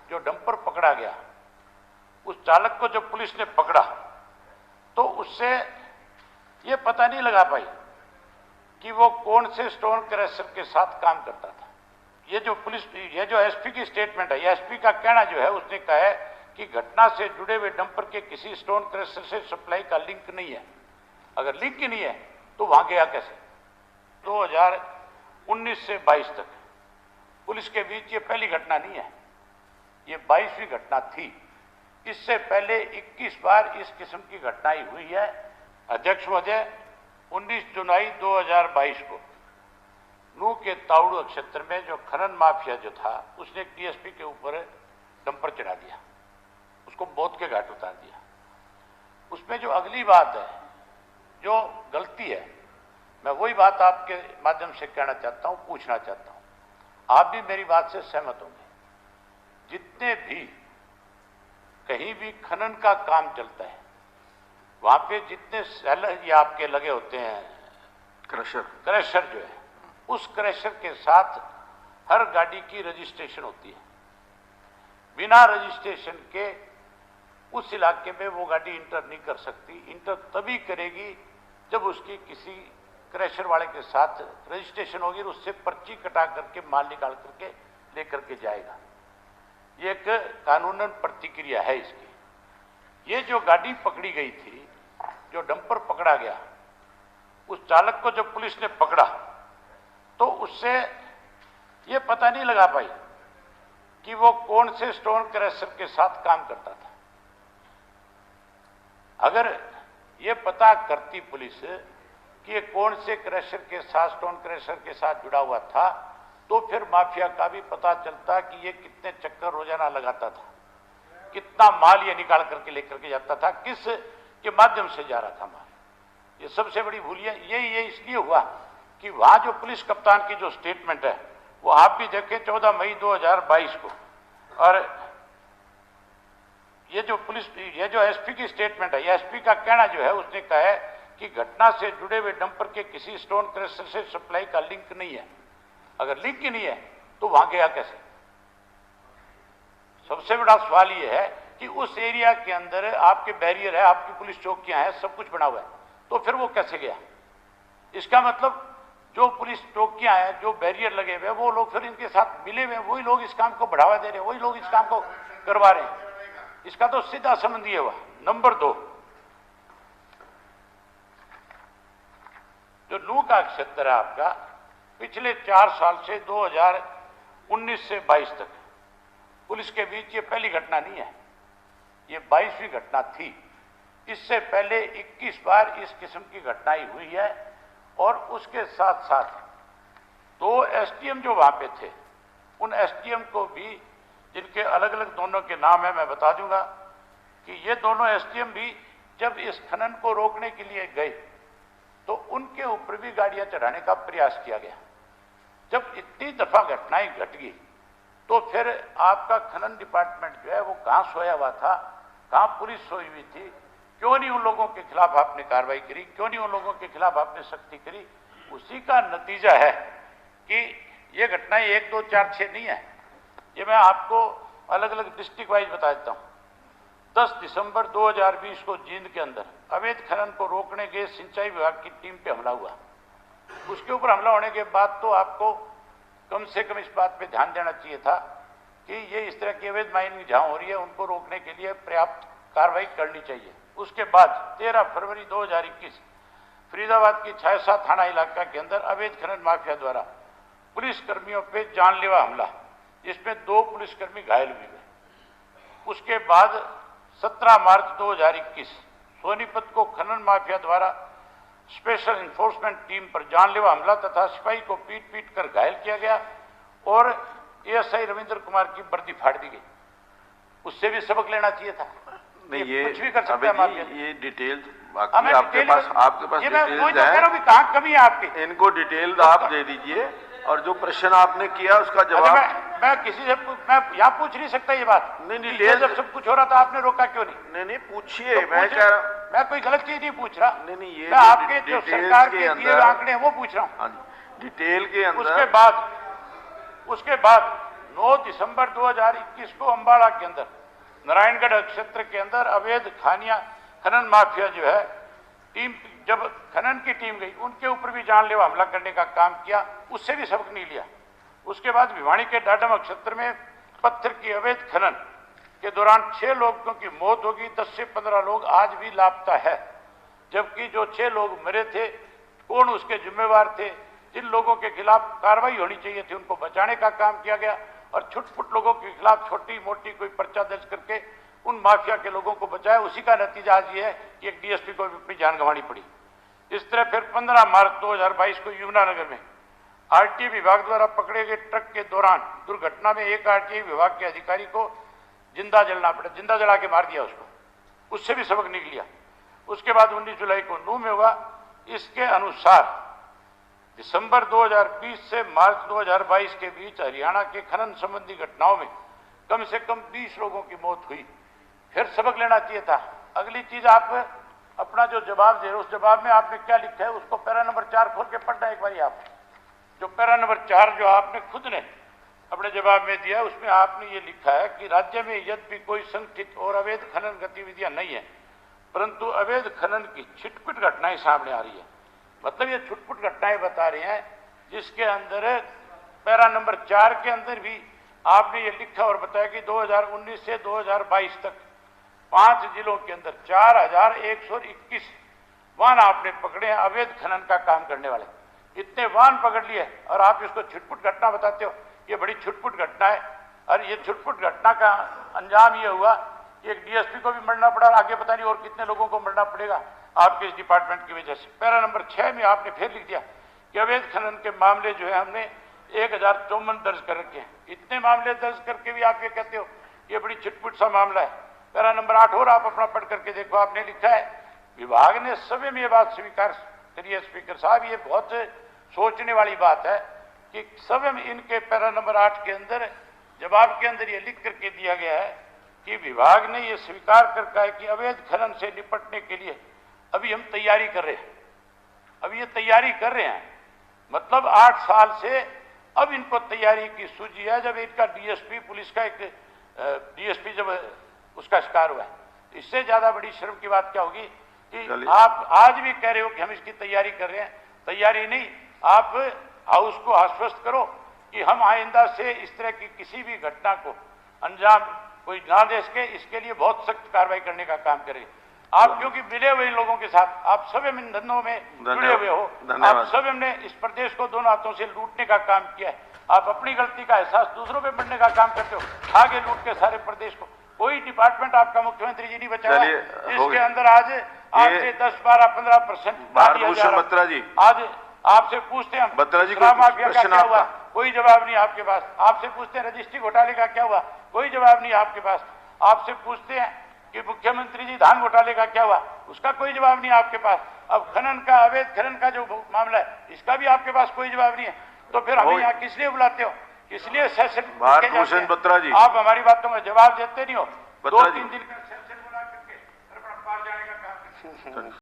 जो डंपर पकड़ा गया, उस चालक को जब पुलिस ने पकड़ा तो उससे ये पता नहीं लगा पाई कि वो कौन से स्टोन क्रशर के साथ काम करता था। ये जो एसपी की स्टेटमेंट है, ये एसपी का कहना जो है, उसने कहा है कि घटना से जुड़े हुए डंपर के किसी स्टोन क्रशर से सप्लाई का लिंक नहीं है। अगर लिंक ही नहीं है तो वहां गया कैसे? 2019 से 22 तक पुलिस के बीच ये पहली घटना नहीं है, ये 22वीं घटना थी। इससे पहले 21 बार इस किस्म की घटनाएं हुई है। अध्यक्ष महोदय, 19 जुलाई 2022 को नूह के ताउड़ो क्षेत्र में जो खनन माफिया जो था, उसने एक डीएसपी के ऊपर डंपर चढ़ा दिया, उसको मौत के घाट उतार दिया। उसमें जो अगली बात है, जो गलती है, मैं वही बात आपके माध्यम से कहना चाहता हूं, पूछना चाहता हूं। आप भी मेरी बात से सहमत होंगे। जितने भी कहीं भी खनन का काम चलता है, वहां पे जितने सेल ये आपके लगे होते हैं, क्रशर जो है, उस क्रशर के साथ हर गाड़ी की रजिस्ट्रेशन होती है। बिना रजिस्ट्रेशन के उस इलाके में वो गाड़ी इंटर नहीं कर सकती। इंटर तभी करेगी जब उसकी किसी क्रशर वाले के साथ रजिस्ट्रेशन होगी और उससे पर्ची कटा करके माल निकाल करके लेकर के जाएगा। ये एक कानूनन प्रतिक्रिया है इसकी। ये जो गाड़ी पकड़ी गई थी, जो डंपर पकड़ा गया, उस चालक को जब पुलिस ने पकड़ा तो उससे ये पता नहीं लगा पाई कि वो कौन से स्टोन क्रशर के साथ काम करता था। अगर ये पता करती पुलिस कि ये कौन से क्रशर के साथ, स्टोन क्रशर के साथ जुड़ा हुआ था, तो फिर माफिया का भी पता चलता कि ये कितने चक्कर रोजाना लगाता था, कितना माल ये निकाल करके लेकर के जाता था, किस के माध्यम से जा रहा था माल। ये सबसे बड़ी भूल ये इसलिए हुआ कि वहां जो पुलिस कप्तान की जो स्टेटमेंट है, वो आप भी देखें 14 मई 2022 को। और ये जो एसपी की स्टेटमेंट है, ये एसपी का कहना जो है, उसने कहा है कि घटना से जुड़े हुए डंपर के किसी स्टोन क्रशर से सप्लाई का लिंक नहीं है। अगर लिंक ही नहीं है तो वहां गया कैसे? सबसे बड़ा सवाल यह है कि उस एरिया के अंदर आपके बैरियर है, आपकी पुलिस चौकियां हैं, सब कुछ बना हुआ है, तो फिर वो कैसे गया? इसका मतलब जो पुलिस चौकियां हैं, जो बैरियर लगे हुए हैं, वो लोग फिर इनके साथ मिले हुए हैं, वही लोग इस काम को बढ़ावा दे रहे हैं, वही लोग इस काम को करवा रहे हैं। इसका तो सीधा संबंध ये हुआ। नंबर 2, जो नूह का क्षेत्र है आपका, पिछले 4 साल से 2019 से 22 तक पुलिस के बीच ये पहली घटना नहीं है, ये 22वीं घटना थी। इससे पहले 21 बार इस किस्म की घटनाएं हुई है। और उसके साथ साथ 2 एसडीएम जो वहां पे थे, उन एसडीएम को भी, जिनके अलग अलग दोनों के नाम है, मैं बता दूंगा कि ये दोनों एसडीएम भी जब इस खनन को रोकने के लिए गए तो उनके ऊपर भी गाड़ियां चढ़ाने का प्रयास किया गया। जब इतनी दफा घटनाएं घट गई तो फिर आपका खनन डिपार्टमेंट जो है वो कहां सोया हुआ था, कहां पुलिस सोई हुई थी? क्यों नहीं उन लोगों के खिलाफ आपने कार्रवाई करी? क्यों नहीं उन लोगों के खिलाफ आपने सख्ती करी? उसी का नतीजा है कि ये घटनाएं 1, 2, 4, 6 नहीं है। ये मैं आपको अलग अलग डिस्ट्रिक्ट वाइज बता देता हूं। 10 दिसंबर 2020 को जींद के अंदर अवैध खनन को रोकने गए सिंचाई विभाग की टीम पे हमला हुआ। उसके ऊपर हमला होने के बाद तो आपको कम से कम इस बात पे ध्यान देना चाहिए था कि ये इस तरह की अवैध माइनिंग जहां हो रही है, उनको रोकने के लिए पर्याप्त कार्रवाई करनी चाहिए। उसके बाद 13 फरवरी 2021 फरीदाबाद की छायसा थाना इलाका के अंदर अवैध खनन माफिया द्वारा पुलिस कर्मियों पे जानलेवा हमला, जिसमें 2 पुलिसकर्मी घायल भी हुए। उसके बाद 17 मार्च 2021 सोनीपत को खनन माफिया द्वारा स्पेशल इन्फोर्समेंट टीम पर जानलेवा हमला तथा सिपाही को पीट पीट कर घायल किया गया और एएसआई रविंद्र कुमार की वर्दी फाड़ दी गई। उससे भी सबक लेना चाहिए था। नहीं, ये कुछ भी कर सकता है माफिया। ये डिटेल आपके पास ये मैं वही तो कह रहा हूं कि कहां कमी है आपकी। इनको डिटेल आप दे दीजिए और जो प्रश्न आपने किया उसका जवाब। मैं किसी से मैं यहाँ पूछ नहीं सकता ये बात। नहीं डिटेल, जब सब कुछ हो रहा था आपने रोका क्यों नहीं? नहीं पूछिए, मैं कह रहा हूं, मैं कोई गलत चीज नहीं पूछ रहा। नहीं ये मैं आपके जो सरकार के दिए हुए आंकड़े हैं वो पूछ रहा हूँ। हाँ जी, डिटेल के अंदर। उसके बाद 9 दिसंबर 2021 को अम्बाड़ा के अंदर नारायणगढ़ क्षेत्र के अंदर अवैध खनन माफिया जो है टीम, जब खनन की टीम गई उनके ऊपर भी जानलेवा हमला करने का काम किया, उससे भी सबक नहीं लिया। उसके बाद भिवानी के डाडम क्षेत्र में पत्थर की अवैध खनन के दौरान 6 लोगों की मौत होगी, 10 से 15 लोग आज भी लापता है। जबकि जो 6 लोग मरे थे, कौन उसके जिम्मेवार थे, जिन लोगों के खिलाफ कार्रवाई होनी चाहिए थी उनको बचाने का काम किया गया और छुटपुट लोगों के खिलाफ छोटी मोटी कोई पर्चा दर्ज करके उन माफिया के लोगों को बचाया। उसी का नतीजा आज ये है कि एक डीएसपी को भी अपनी जान गंवानी पड़ी। इस तरह फिर 15 मार्च 2022 को यमुनानगर में आरटीआई विभाग द्वारा पकड़े गए ट्रक के दौरान दुर्घटना में एक आरटीआई विभाग के अधिकारी को जिंदा जलना पड़ा, जिंदा जला के मार दिया उसको, उससे भी सबक नहीं लिया। उसके बाद 19 जुलाई को नूह में हुआ। इसके अनुसार दिसंबर 2020 से मार्च 2022 के बीच हरियाणा के खनन संबंधी घटनाओं में कम से कम 20 लोगों की मौत हुई। फिर सबक लेना चाहिए था। अगली चीज, आप अपना जो जवाब दे रहे उस जवाब में आपने क्या लिखा है उसको पैरा नंबर 4 खोल के पढ़ना एक बारी। आप जो पैरा नंबर 4 जो आपने खुद ने अपने जवाब में दिया उसमें आपने ये लिखा है कि राज्य में यद्यपि कोई संगठित और अवैध खनन गतिविधियां नहीं है, परंतु अवैध खनन की छिटपुट घटनाएं सामने आ रही है। मतलब ये छुटपुट घटनाएं बता रहे हैं, जिसके अंदर पैरा नंबर 4 के अंदर भी आपने ये लिखा और बताया कि 2019 से 2022 तक 5 जिलों के अंदर 4121 वाहन आपने पकड़े हैं अवैध खनन का काम करने वाले। इतने वाहन पकड़ लिए और आप इसको छुटपुट घटना बताते हो। ये बड़ी छुटपुट घटना है और ये छुटपुट घटना का अंजाम ये हुआ कि एक डीएसपी को भी मरना पड़ा, आगे पता नहीं और कितने लोगों को मरना पड़ेगा आपके इस डिपार्टमेंट की वजह से। पैरा नंबर 6 में आपने फिर लिख दिया कि अवैध खनन के मामले जो है हमने 1054 दर्ज कर रखे हैं। इतने मामले दर्ज करके भी आप ये कहते हो ये बड़ी छिटपुट सा मामला है। पैरा नंबर 8 और आप अपना पढ़ करके देखो, आपने लिखा है विभाग ने सभी में ये बात स्वीकार करिए स्पीकर साहब, ये बहुत सोचने वाली बात है कि सभी में इनके पैरा नंबर 8 के अंदर जवाब के अंदर ये लिख करके दिया गया है कि विभाग ने ये स्वीकार कर कहा है कि अवैध खनन से निपटने के लिए अभी हम तैयारी कर रहे हैं। अभी ये तैयारी कर रहे हैं मतलब 8 साल से अब इनको तैयारी की सूझी है। जब इनका डीएसपी पुलिस का एक डीएसपी जब उसका शिकार हुआ है, इससे ज्यादा बड़ी शर्म की बात क्या होगी कि आप आज भी कह रहे हो कि हम इसकी तैयारी कर रहे हैं। तैयारी नहीं, आप हाउस को आश्वस्त करो कि हम आइंदा से इस तरह की किसी भी घटना को अंजाम कोई ना दे सके, इसके लिए बहुत सख्त कार्रवाई करने का काम करेंगे। आप क्योंकि मिले हुए लोगों के साथ, आप सभी धंधों में जुड़े हुए हो, आप सभी ने इस प्रदेश को दोनों हाथों से लूटने का काम किया है। आप अपनी गलती का एहसास दूसरों पे बढ़ने का काम करते हो, आगे लूट के सारे प्रदेश को। कोई डिपार्टमेंट आपका मुख्यमंत्री जी नहीं बचाया जिसके अंदर आज आपसे 10, 12, 15% जी आज आपसे पूछते हैं शराब माफिया का क्या हुआ, कोई जवाब नहीं आपके पास। आपसे पूछते हैं रजिस्ट्री घोटाले का क्या हुआ, कोई जवाब नहीं आपके पास। आपसे पूछते हैं कि मुख्यमंत्री जी धान घोटाले का क्या हुआ, उसका कोई जवाब नहीं आपके पास। अब खनन का अवैध खनन का जो मामला है इसका भी आपके पास कोई जवाब नहीं है। तो फिर हमें यहाँ किस लिए बुलाते हो, किस लिए सेशन बत्रा जी आप हमारी बातों का जवाब देते नहीं हो। 2-3 दिन का सेशन बुला करके अपना पार जाने का काम करते हो।